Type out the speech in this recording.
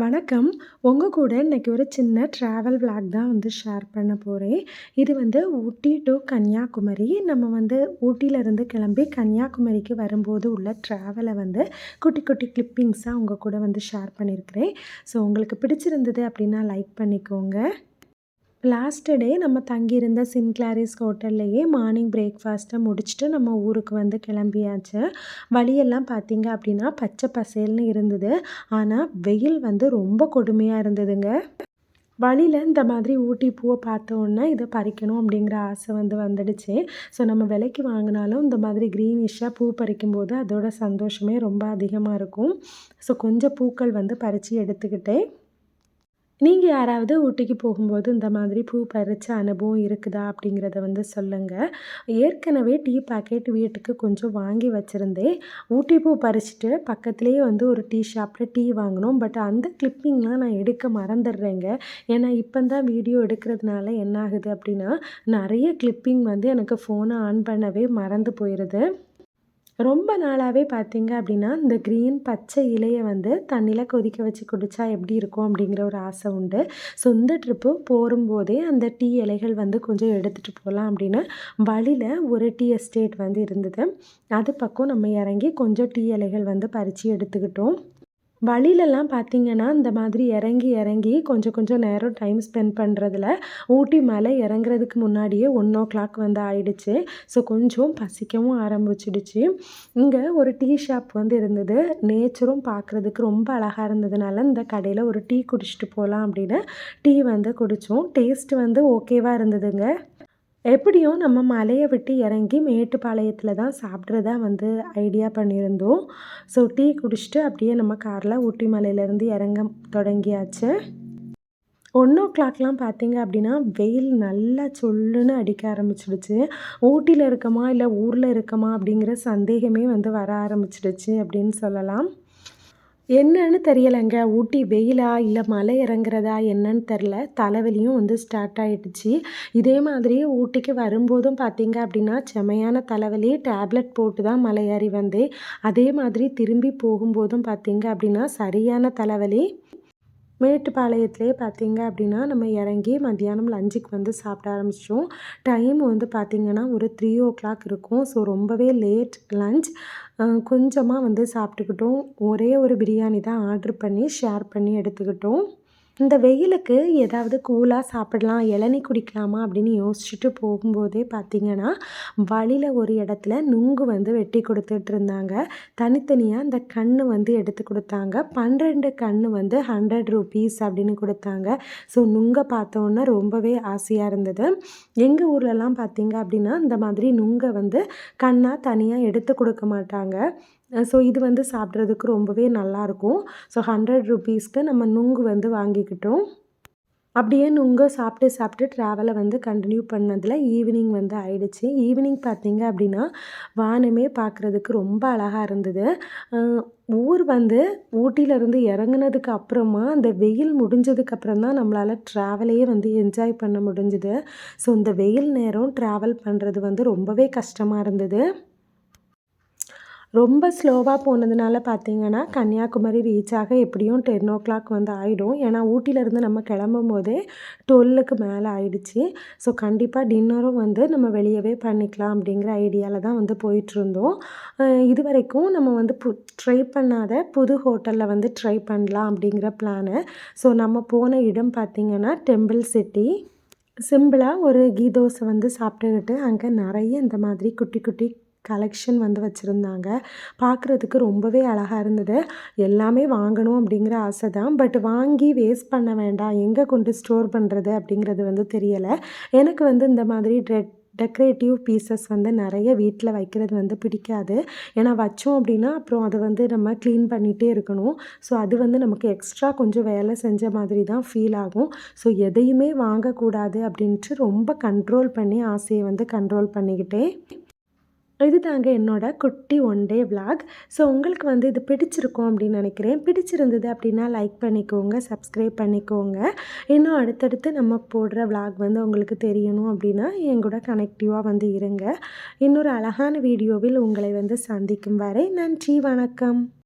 வணக்கம். உங்க கூட இன்னைக்கு ஒரு சின்ன ட்ராவல் விளாக் தான் ஷேர் பண்ண போறேன். இது ஊட்டி டூ கன்னியாகுமரி. நம்ம ஊட்டியிலருந்து கிளம்பி கன்னியாகுமரிக்கு வரும்போது உள்ள ட்ராவல குட்டி குட்டி கிளிப்பிங்ஸா உங்க கூட ஷேர் பண்ணியிருக்கிறேன். ஸோ உங்களுக்கு பிடிச்சிருந்தது அப்படின்னா லைக் பண்ணிக்கோங்க. லாஸ்ட் டே நம்ம தங்கியிருந்த சின்க்ளாரிஸ் ஹோட்டல்லையே மார்னிங் பிரேக்ஃபாஸ்ட்டை முடிச்சுட்டு நம்ம ஊருக்கு கிளம்பியாச்சு. வழியெல்லாம் பார்த்தீங்க அப்படின்னா பச்சை பசேல்னு இருந்தது. ஆனால் வெயில் ரொம்ப கொடுமையாக இருந்ததுங்க. வழியில் இந்த மாதிரி ஊட்டி பூவை பார்த்த உடனே இதை பறிக்கணும் அப்படிங்கிற ஆசை வந்துடுச்சு. ஸோ நம்ம விலைக்கு வாங்கினாலும் இந்த மாதிரி க்ரீனிஷாக பூ பறிக்கும்போது அதோட சந்தோஷமே ரொம்ப அதிகமாக இருக்கும். ஸோ கொஞ்சம் பூக்கள் பறித்து எடுத்துக்கிட்டேன். நீங்கள் யாராவது ஊட்டிக்கு போகும்போது இந்த மாதிரி பூ பறிச்ச அனுபவம் இருக்குதா அப்படிங்கிறத சொல்லுங்கள். ஏற்கனவே டீ பாக்கெட் வீட்டுக்கு கொஞ்சம் வாங்கி வச்சுருந்தேன். ஊட்டி பூ பறிச்சுட்டு பக்கத்துலேயே ஒரு டீ ஷாப்பில் டீ வாங்கினோம். பட் அந்த கிளிப்பிங்லாம் நான் எடுக்க மறந்துடுறேங்க. ஏன்னா இப்போ தான் வீடியோ எடுக்கிறதுனால என்ன ஆகுது அப்படின்னா நிறைய கிளிப்பிங் எனக்கு ஃபோனை ஆன் பண்ணவே மறந்து போயிடுது. ரொம்ப நாளாகவே பார்த்தீங்க அப்படின்னா இந்த க்ரீன் பச்சை இலையை தண்ணியில் கொதிக்க வச்சு குடித்தா எப்படி இருக்கும் அப்படிங்கிற ஒரு ஆசை உண்டு. ஸோ இந்த ட்ரிப்பு போகும்போதே அந்த டீ இலைகள் கொஞ்சம் எடுத்துகிட்டு போகலாம் அப்படின்னு வழியில் ஒரு டீ எஸ்டேட் இருந்தது. அது பக்கம் நம்ம இறங்கி கொஞ்சம் டீ இலைகள் பறித்து எடுத்துக்கிட்டோம். வழியிலலாம் பார்த்தீங்கன்னா இந்த மாதிரி இறங்கி இறங்கி கொஞ்சம் கொஞ்சம் நேரம் டைம் ஸ்பெண்ட் பண்ணுறதுல ஊட்டி மலை இறங்குறதுக்கு முன்னாடியே 1:00 ஆயிடுச்சு. ஸோ கொஞ்சம் பசிக்கவும் ஆரம்பிச்சிடுச்சு. இங்கே ஒரு டீ ஷாப் இருந்தது. நேச்சரும் பார்க்குறதுக்கு ரொம்ப அழகாக இருந்ததுனால இந்த கடையில் ஒரு டீ குடிச்சிட்டு போகலாம் அப்படின்னு டீ குடித்தோம். டேஸ்ட் ஓகேவாக இருந்ததுங்க. எப்படியும் நம்ம மலையை விட்டு இறங்கி மேட்டுப்பாளையத்தில் தான் சாப்பிட்றதா ஐடியா பண்ணியிருந்தோம். ஸோ டீ குடிச்சிட்டு அப்படியே நம்ம காரில் ஊட்டி மலையிலேருந்து இறங்க தொடங்கியாச்சு. 1:00லாம் பார்த்தீங்க அப்படின்னா வெயில் நல்லா சொல்லுன்னு அடிக்க ஆரம்பிச்சிடுச்சு. ஊட்டியில் இருக்கமா இல்லை ஊரில் இருக்கமா அப்படிங்கிற சந்தேகமே வர ஆரம்பிச்சிடுச்சு அப்படின்னு சொல்லலாம். என்னன்னு தெரியலைங்க. ஊட்டி வெயிலா இல்லை மலை இறங்குறதா என்னன்னு தெரில. தலைவலியும் ஸ்டார்ட் ஆகிடுச்சு. இதே மாதிரி ஊட்டிக்கு வரும்போதும் பார்த்தீங்க அப்படின்னா செமையான தலைவலி. டேப்லெட் போட்டு தான் மலை ஏறி வந்தேன். அதே மாதிரி திரும்பி போகும்போதும் பார்த்தீங்க அப்படின்னா சரியான தலைவலி. மேட்டுப்பாளையத்துலேயே பார்த்தீங்க அப்படின்னா நம்ம இறங்கி மத்தியானம் லஞ்சுக்கு சாப்பிட ஆரம்பிச்சிட்டோம். டைம் பார்த்திங்கன்னா ஒரு 3:00 இருக்கும். ஸோ ரொம்பவே லேட் லஞ்ச். கொஞ்சமாக சாப்பிட்டுக்கிட்டோம். ஒரே ஒரு பிரியாணி தான் ஆர்டர் பண்ணி ஷேர் பண்ணி எடுத்துக்கிட்டோம். இந்த வெயிலுக்கு ஏதாவது கூலாக சாப்பிடலாம், இளநீ குடிக்கலாமா அப்படின்னு யோசிச்சுட்டு போகும்போதே பார்த்திங்கன்னா வழியில் ஒரு இடத்துல நுங்கு வெட்டி கொடுத்துட்ருந்தாங்க. தனித்தனியாக இந்த கன்று எடுத்து கொடுத்தாங்க. 12 கன்று 100 ரூபீஸ் அப்படின்னு கொடுத்தாங்க. ஸோ நுங்கை பார்த்தோன்னா ரொம்பவே ஆசையாக இருந்தது. எங்கள் ஊர்லலாம் பார்த்திங்க அப்படின்னா இந்த மாதிரி நுங்கை கண்ணாக தனியாக எடுத்து கொடுக்க மாட்டாங்க. ஸோ இது சாப்பிட்றதுக்கு ரொம்பவே நல்லாயிருக்கும். ஸோ 100 ரூபீஸ்க்கு நம்ம நுங்கு வாங்கிக்கிட்டோம். அப்படியே நுங்க சாப்பிட்டு சாப்பிட்டு ட்ராவலை கண்டினியூ பண்ணதில் ஈவினிங் ஆயிடுச்சு. ஈவினிங் பார்த்தீங்க அப்படின்னா வானமே பார்க்குறதுக்கு ரொம்ப அழகாக இருந்தது. ஊர் ஊட்டியிலேருந்து இறங்குனதுக்கு அப்புறமா அந்த வெயில் முடிஞ்சதுக்கப்புறம் தான் நம்மளால் ட்ராவலையே என்ஜாய் பண்ண முடிஞ்சுது. ஸோ இந்த வெயில் நேரம் ட்ராவல் பண்ணுறது ரொம்பவே கஷ்டமாக இருந்தது. ரொம்ப ஸ்லோவாக போனதுனால பார்த்தீங்கன்னா கன்னியாகுமரி ரீச் ஆக எப்படியும் 10:00 ஆகிடும். ஏன்னா ஊட்டியிலேருந்து நம்ம கிளம்பும்போதே 12க்கு மேலே ஆயிடுச்சு. ஸோ கண்டிப்பாக டின்னரும் நம்ம வெளியவே பண்ணிக்கலாம் அப்படிங்கிற ஐடியாவில் தான் போயிட்டுருந்தோம். இது வரைக்கும் நம்ம ட்ரை பண்ணாத புது ஹோட்டலில் ட்ரை பண்ணலாம் அப்படிங்கிற பிளானு. ஸோ நம்ம போன இடம் பார்த்திங்கன்னா டெம்பிள் சிட்டி. சிம்பிளாக ஒரு கீ தோசை சாப்பிட்டுக்கிட்டு அங்கே நிறைய இந்த மாதிரி குட்டி குட்டி கலெக்ஷன் வச்சுருந்தாங்க. பார்க்குறதுக்கு ரொம்பவே அழகாக இருந்தது. எல்லாமே வாங்கணும் அப்படிங்கிற ஆசை தான். பட் வாங்கி வேஸ்ட் பண்ண வேண்டாம், எங்கே கொண்டு ஸ்டோர் பண்ணுறது அப்படிங்கிறது தெரியலை. எனக்கு இந்த மாதிரி டெக்கரேட்டிவ் பீசஸ் நிறைய வீட்டில் வைக்கிறது பிடிக்காது. ஏன்னா வச்சோம் அப்படின்னா அப்புறம் அதை நம்ம க்ளீன் பண்ணிகிட்டே இருக்கணும். ஸோ அது நமக்கு எக்ஸ்ட்ரா கொஞ்சம் வேலை செஞ்ச மாதிரி தான் ஃபீல் ஆகும். ஸோ எதையுமே வாங்கக்கூடாது அப்படின்ட்டு ரொம்ப கண்ட்ரோல் பண்ணி ஆசையை கண்ட்ரோல் பண்ணிக்கிட்டேன். இது தாங்க என்னோட குட்டி ஒன் டே விளாக். ஸோ உங்களுக்கு இது பிடிச்சிருக்கும் அப்படின்னு நினைக்கிறேன். பிடிச்சிருந்தது அப்படின்னா லைக் பண்ணிக்கோங்க, சப்ஸ்கிரைப் பண்ணிக்கோங்க. இன்னும் அடுத்தடுத்து நம்ம போடுற விளாக் உங்களுக்கு தெரியணும் அப்படின்னா என் கூட கனெக்டிவாக இருங்க. இன்னொரு அழகான வீடியோவில் உங்களை சந்திக்கும் வரை நன்றி, வணக்கம்.